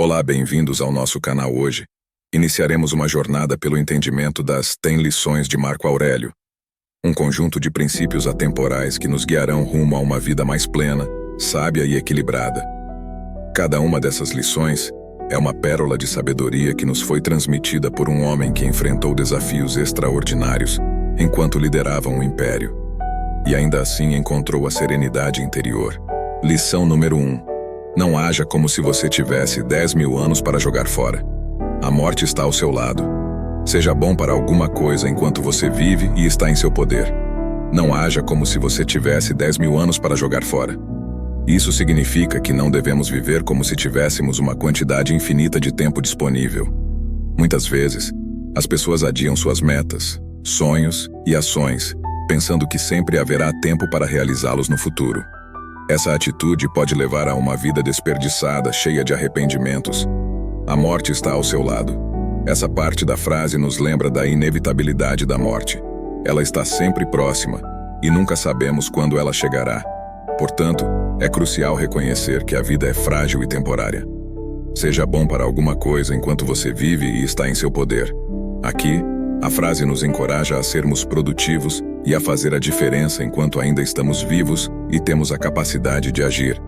Olá, bem-vindos ao nosso canal hoje. Iniciaremos uma jornada pelo entendimento das 10 lições de Marco Aurélio, um conjunto de princípios atemporais que nos guiarão rumo a uma vida mais plena, sábia e equilibrada. Cada uma dessas lições é uma pérola de sabedoria que nos foi transmitida por um homem que enfrentou desafios extraordinários enquanto liderava um império, e ainda assim encontrou a serenidade interior. Lição número 1. Não haja como se você tivesse 10.000 anos para jogar fora. A morte está ao seu lado. Seja bom para alguma coisa enquanto você vive e está em seu poder. Não haja como se você tivesse 10.000 anos para jogar fora. Isso significa que não devemos viver como se tivéssemos uma quantidade infinita de tempo disponível. Muitas vezes, as pessoas adiam suas metas, sonhos e ações, pensando que sempre haverá tempo para realizá-los no futuro. Essa atitude pode levar a uma vida desperdiçada, cheia de arrependimentos. A morte está ao seu lado. Essa parte da frase nos lembra da inevitabilidade da morte. Ela está sempre próxima, e nunca sabemos quando ela chegará. Portanto, é crucial reconhecer que a vida é frágil e temporária. Seja bom para alguma coisa enquanto você vive e está em seu poder. Aqui, a frase nos encoraja a sermos produtivos e a fazer a diferença enquanto ainda estamos vivos e temos a capacidade de agir.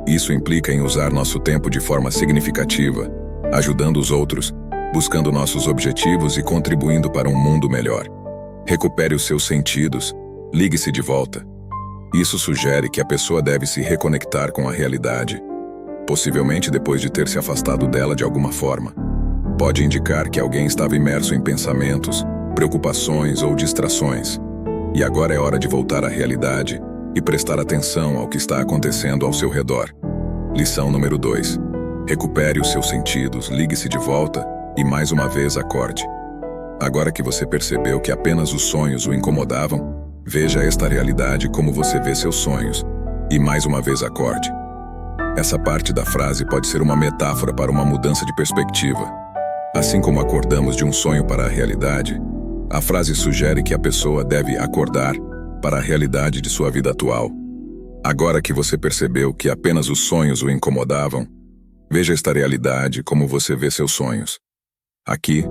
Isso implica em usar nosso tempo de forma significativa, ajudando os outros, buscando nossos objetivos e contribuindo para um mundo melhor. Recupere os seus sentidos, ligue-se de volta. Isso sugere que a pessoa deve se reconectar com a realidade, possivelmente depois de ter se afastado dela de alguma forma. Pode indicar que alguém estava imerso em pensamentos, preocupações ou distrações, e agora é hora de voltar à realidade e prestar atenção ao que está acontecendo ao seu redor. Lição número 2. Recupere os seus sentidos, ligue-se de volta e mais uma vez acorde. Agora que você percebeu que apenas os sonhos o incomodavam, veja esta realidade como você vê seus sonhos e mais uma vez acorde. Essa parte da frase pode ser uma metáfora para uma mudança de perspectiva. Assim como acordamos de um sonho para a realidade, a frase sugere que a pessoa deve acordar para a realidade de sua vida atual. Agora que você percebeu que apenas os sonhos o incomodavam, veja esta realidade como você vê seus sonhos. Aqui,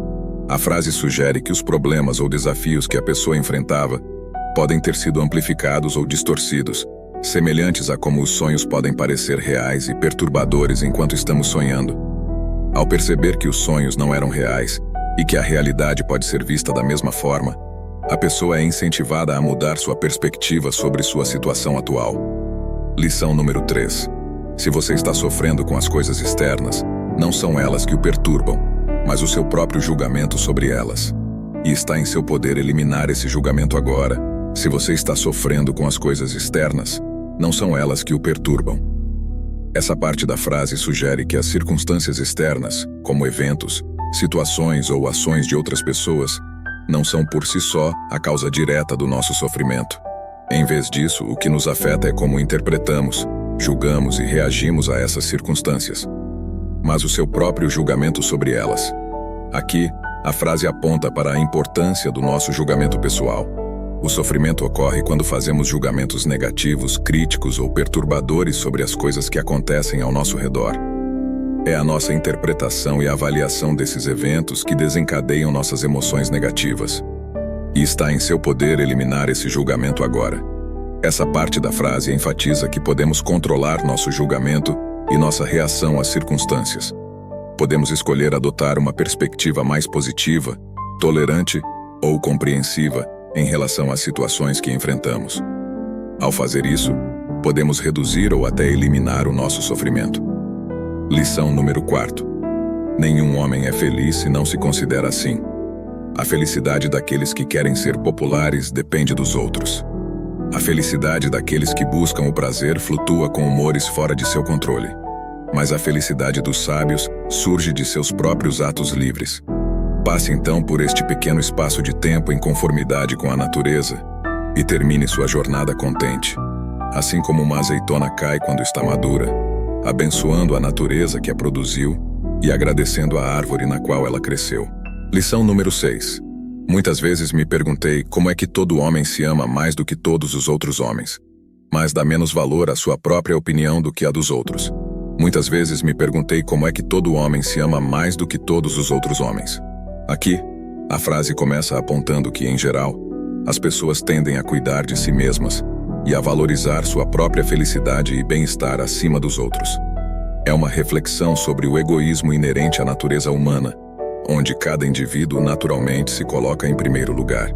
a frase sugere que os problemas ou desafios que a pessoa enfrentava podem ter sido amplificados ou distorcidos, semelhantes a como os sonhos podem parecer reais e perturbadores enquanto estamos sonhando. Ao perceber que os sonhos não eram reais e que a realidade pode ser vista da mesma forma, a pessoa é incentivada a mudar sua perspectiva sobre sua situação atual. Lição número 3. Se você está sofrendo com as coisas externas, não são elas que o perturbam, mas o seu próprio julgamento sobre elas. E está em seu poder eliminar esse julgamento agora. Se você está sofrendo com as coisas externas, não são elas que o perturbam. Essa parte da frase sugere que as circunstâncias externas, como eventos, situações ou ações de outras pessoas, não são por si só a causa direta do nosso sofrimento. Em vez disso, o que nos afeta é como interpretamos, julgamos e reagimos a essas circunstâncias, mas o seu próprio julgamento sobre elas. Aqui, a frase aponta para a importância do nosso julgamento pessoal. O sofrimento ocorre quando fazemos julgamentos negativos, críticos ou perturbadores sobre as coisas que acontecem ao nosso redor. É a nossa interpretação e avaliação desses eventos que desencadeiam nossas emoções negativas. E está em seu poder eliminar esse julgamento agora. Essa parte da frase enfatiza que podemos controlar nosso julgamento e nossa reação às circunstâncias. Podemos escolher adotar uma perspectiva mais positiva, tolerante ou compreensiva em relação às situações que enfrentamos. Ao fazer isso, podemos reduzir ou até eliminar o nosso sofrimento. Lição número 4. Nenhum homem é feliz se não se considera assim. A felicidade daqueles que querem ser populares depende dos outros. A felicidade daqueles que buscam o prazer flutua com humores fora de seu controle. Mas a felicidade dos sábios surge de seus próprios atos livres. Passe então por este pequeno espaço de tempo em conformidade com a natureza e termine sua jornada contente, assim como uma azeitona cai quando está madura, abençoando a natureza que a produziu e agradecendo a árvore na qual ela cresceu. Lição número 6. Muitas vezes me perguntei como é que todo homem se ama mais do que todos os outros homens, mas dá menos valor à sua própria opinião do que a dos outros. Muitas vezes me perguntei como é que todo homem se ama mais do que todos os outros homens. Aqui, a frase começa apontando que, em geral, as pessoas tendem a cuidar de si mesmas e a valorizar sua própria felicidade e bem-estar acima dos outros. É uma reflexão sobre o egoísmo inerente à natureza humana, onde cada indivíduo naturalmente se coloca em primeiro lugar,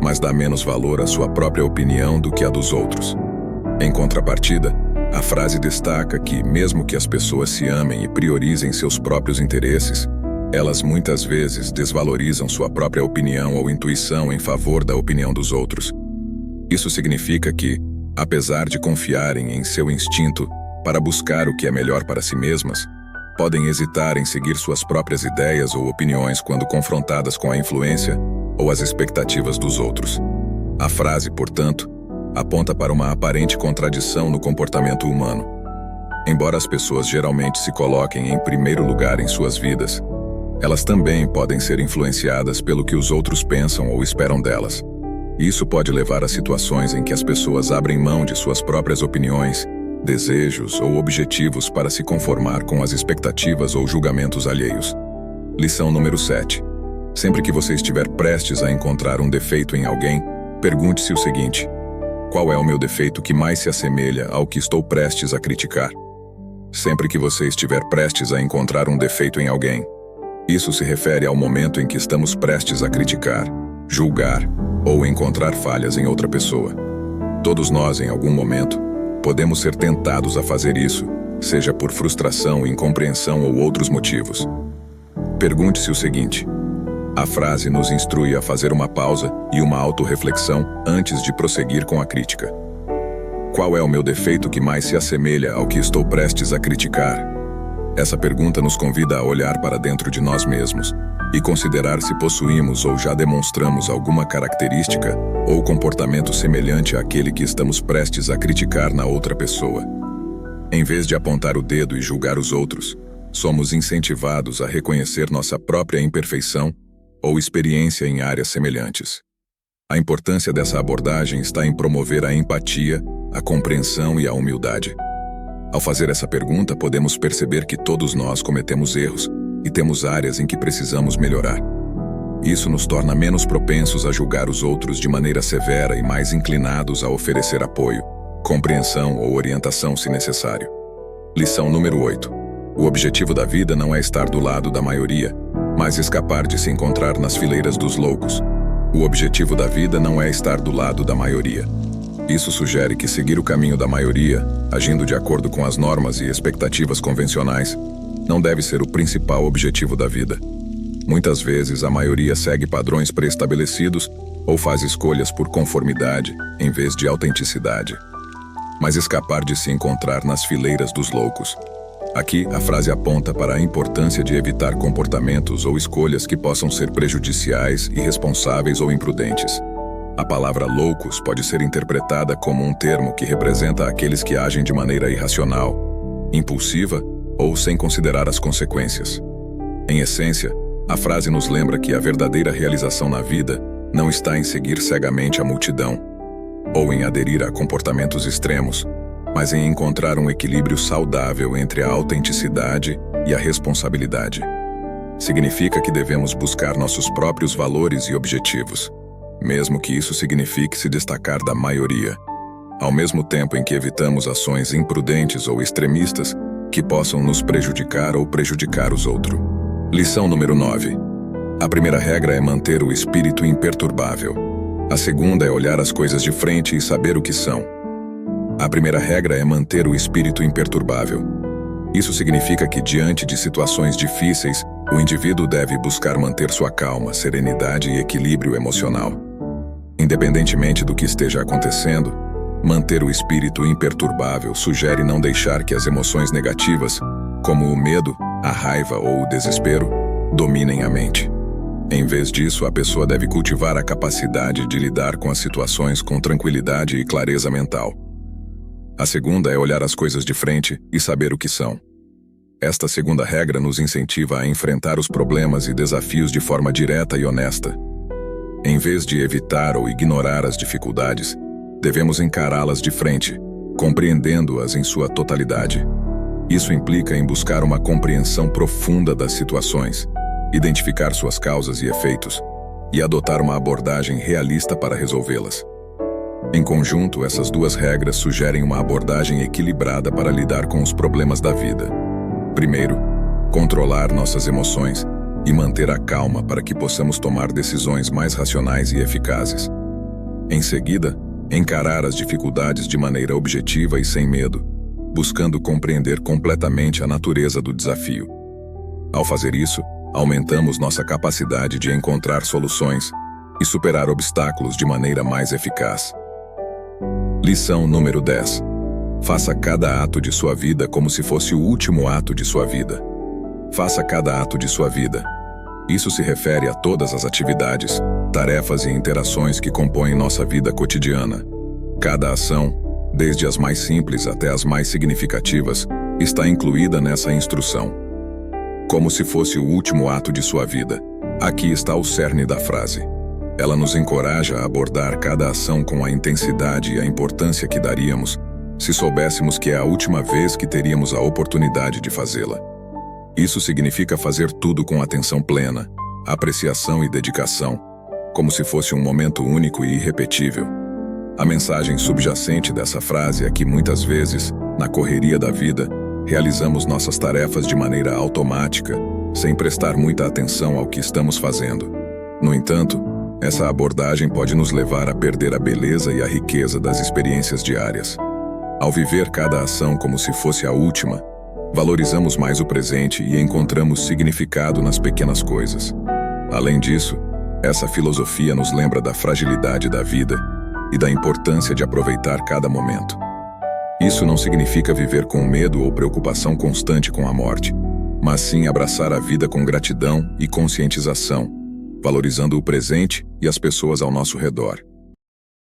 mas dá menos valor à sua própria opinião do que a dos outros. Em contrapartida, a frase destaca que, mesmo que as pessoas se amem e priorizem seus próprios interesses, elas muitas vezes desvalorizam sua própria opinião ou intuição em favor da opinião dos outros. Isso significa que, apesar de confiarem em seu instinto para buscar o que é melhor para si mesmas, podem hesitar em seguir suas próprias ideias ou opiniões quando confrontadas com a influência ou as expectativas dos outros. A frase, portanto, aponta para uma aparente contradição no comportamento humano. Embora as pessoas geralmente se coloquem em primeiro lugar em suas vidas, elas também podem ser influenciadas pelo que os outros pensam ou esperam delas. Isso pode levar a situações em que as pessoas abrem mão de suas próprias opiniões, desejos ou objetivos para se conformar com as expectativas ou julgamentos alheios. Lição número 7. Sempre que você estiver prestes a encontrar um defeito em alguém, pergunte-se o seguinte: qual é o meu defeito que mais se assemelha ao que estou prestes a criticar? Sempre que você estiver prestes a encontrar um defeito em alguém, isso se refere ao momento em que estamos prestes a criticar, julgar ou encontrar falhas em outra pessoa. Todos nós, em algum momento, podemos ser tentados a fazer isso, seja por frustração, incompreensão ou outros motivos. Pergunte-se o seguinte: a frase nos instrui a fazer uma pausa e uma autorreflexão antes de prosseguir com a crítica. Qual é o meu defeito que mais se assemelha ao que estou prestes a criticar? Essa pergunta nos convida a olhar para dentro de nós mesmos e considerar se possuímos ou já demonstramos alguma característica ou comportamento semelhante àquele que estamos prestes a criticar na outra pessoa. Em vez de apontar o dedo e julgar os outros, somos incentivados a reconhecer nossa própria imperfeição ou experiência em áreas semelhantes. A importância dessa abordagem está em promover a empatia, a compreensão e a humildade. Ao fazer essa pergunta, podemos perceber que todos nós cometemos erros e temos áreas em que precisamos melhorar. Isso nos torna menos propensos a julgar os outros de maneira severa e mais inclinados a oferecer apoio, compreensão ou orientação se necessário. Lição número 8. O objetivo da vida não é estar do lado da maioria, mas escapar de se encontrar nas fileiras dos loucos. O objetivo da vida não é estar do lado da maioria. Isso sugere que seguir o caminho da maioria, agindo de acordo com as normas e expectativas convencionais, não deve ser o principal objetivo da vida. Muitas vezes a maioria segue padrões pré-estabelecidos ou faz escolhas por conformidade, em vez de autenticidade. Mas escapar de se encontrar nas fileiras dos loucos. Aqui, a frase aponta para a importância de evitar comportamentos ou escolhas que possam ser prejudiciais, irresponsáveis ou imprudentes. A palavra loucos pode ser interpretada como um termo que representa aqueles que agem de maneira irracional, impulsiva ou sem considerar as consequências. Em essência, a frase nos lembra que a verdadeira realização na vida não está em seguir cegamente a multidão, ou em aderir a comportamentos extremos, mas em encontrar um equilíbrio saudável entre a autenticidade e a responsabilidade. Significa que devemos buscar nossos próprios valores e objetivos, mesmo que isso signifique se destacar da maioria, ao mesmo tempo em que evitamos ações imprudentes ou extremistas que possam nos prejudicar ou prejudicar os outros. Lição número 9. A primeira regra é manter o espírito imperturbável. A segunda é olhar as coisas de frente e saber o que são. A primeira regra é manter o espírito imperturbável. Isso significa que, diante de situações difíceis, o indivíduo deve buscar manter sua calma, serenidade e equilíbrio emocional. Independentemente do que esteja acontecendo, manter o espírito imperturbável sugere não deixar que as emoções negativas, como o medo, a raiva ou o desespero, dominem a mente. Em vez disso, a pessoa deve cultivar a capacidade de lidar com as situações com tranquilidade e clareza mental. A segunda é olhar as coisas de frente e saber o que são. Esta segunda regra nos incentiva a enfrentar os problemas e desafios de forma direta e honesta. Em vez de evitar ou ignorar as dificuldades, devemos encará-las de frente, compreendendo-as em sua totalidade. Isso implica em buscar uma compreensão profunda das situações, identificar suas causas e efeitos, e adotar uma abordagem realista para resolvê-las. Em conjunto, essas duas regras sugerem uma abordagem equilibrada para lidar com os problemas da vida. Primeiro, controlar nossas emoções e manter a calma para que possamos tomar decisões mais racionais e eficazes. Em seguida, encarar as dificuldades de maneira objetiva e sem medo, buscando compreender completamente a natureza do desafio. Ao fazer isso, aumentamos nossa capacidade de encontrar soluções e superar obstáculos de maneira mais eficaz. Lição número 10. Faça cada ato de sua vida como se fosse o último ato de sua vida. Faça cada ato de sua vida. Isso se refere a todas as atividades, tarefas e interações que compõem nossa vida cotidiana. Cada ação, desde as mais simples até as mais significativas, está incluída nessa instrução. Como se fosse o último ato de sua vida. Aqui está o cerne da frase. Ela nos encoraja a abordar cada ação com a intensidade e a importância que daríamos se soubéssemos que é a última vez que teríamos a oportunidade de fazê-la. Isso significa fazer tudo com atenção plena, apreciação e dedicação, como se fosse um momento único e irrepetível. A mensagem subjacente dessa frase é que muitas vezes, na correria da vida, realizamos nossas tarefas de maneira automática, sem prestar muita atenção ao que estamos fazendo. No entanto, essa abordagem pode nos levar a perder a beleza e a riqueza das experiências diárias. Ao viver cada ação como se fosse a última, valorizamos mais o presente e encontramos significado nas pequenas coisas. Além disso, essa filosofia nos lembra da fragilidade da vida e da importância de aproveitar cada momento. Isso não significa viver com medo ou preocupação constante com a morte, mas sim abraçar a vida com gratidão e conscientização, valorizando o presente e as pessoas ao nosso redor.